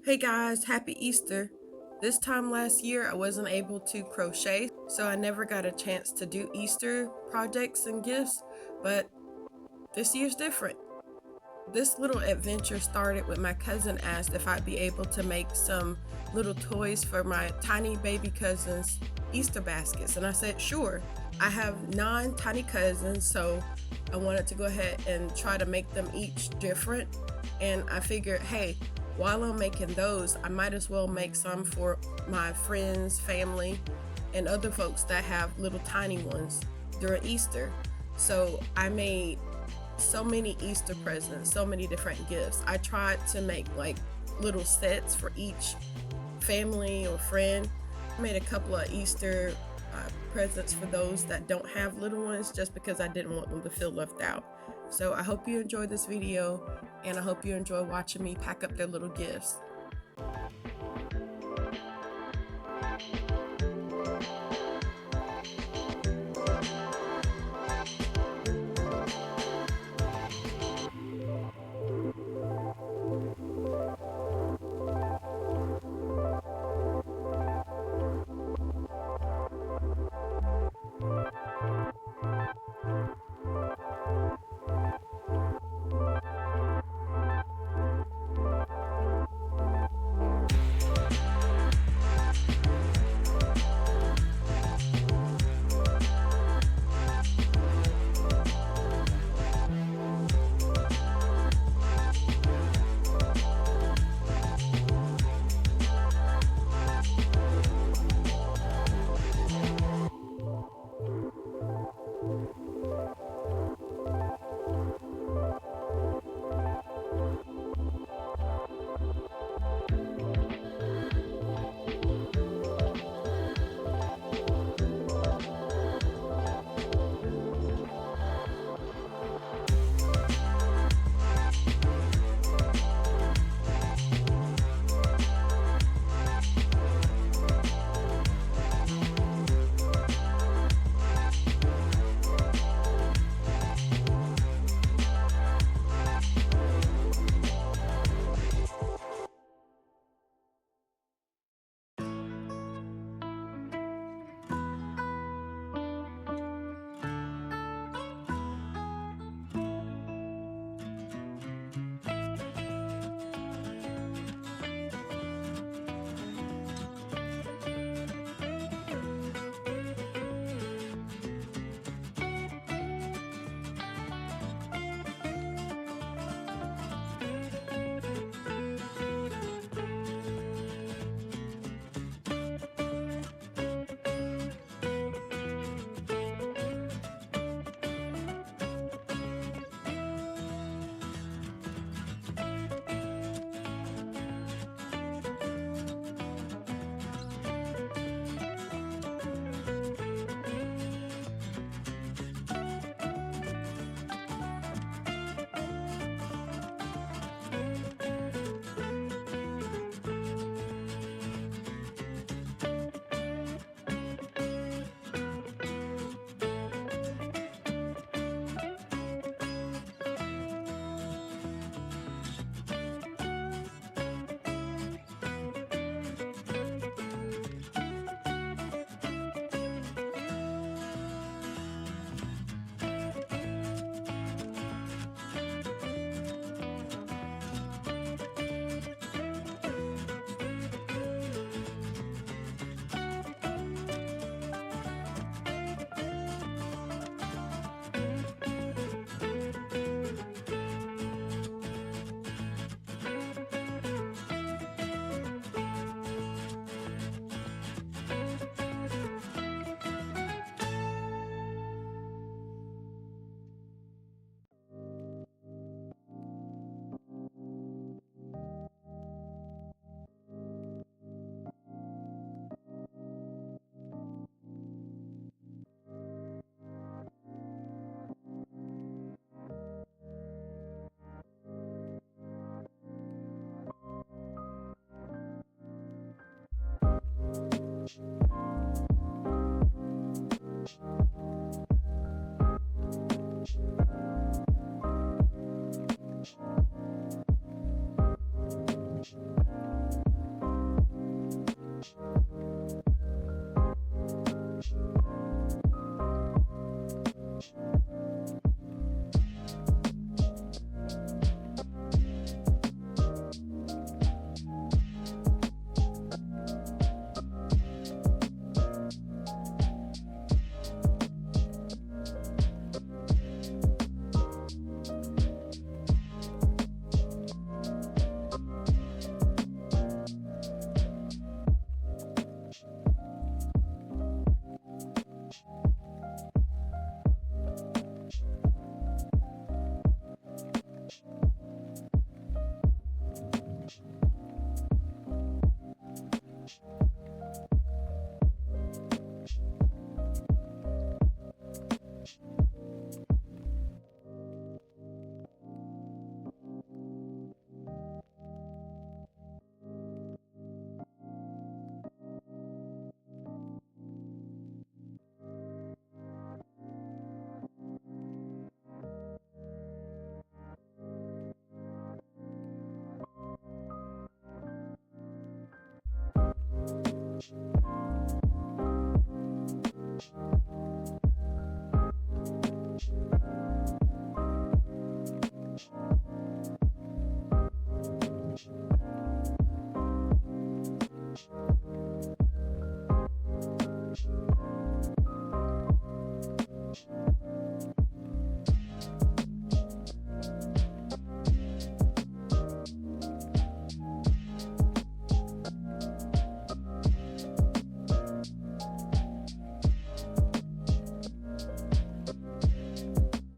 Hey guys, happy Easter. This time last year I wasn't able to crochet, so I never got a chance to do Easter projects and gifts, but this year's different. This little adventure started when my cousin asked if I'd be able to make some little toys for my tiny baby cousin's Easter baskets, and I said sure. I have 9 tiny cousins, so I wanted to go ahead and try to make them each different, and I figured, hey, while I'm making those, I might as well make some for my friends, family, and other folks that have little tiny ones during Easter. So I made so many Easter presents, so many different gifts. I tried to make like little sets for each family or friend. I made a couple of Easter presents for those that don't have little ones just because I didn't want them to feel left out. So I hope you enjoyed this video and I hope you enjoy watching me pack up their little gifts.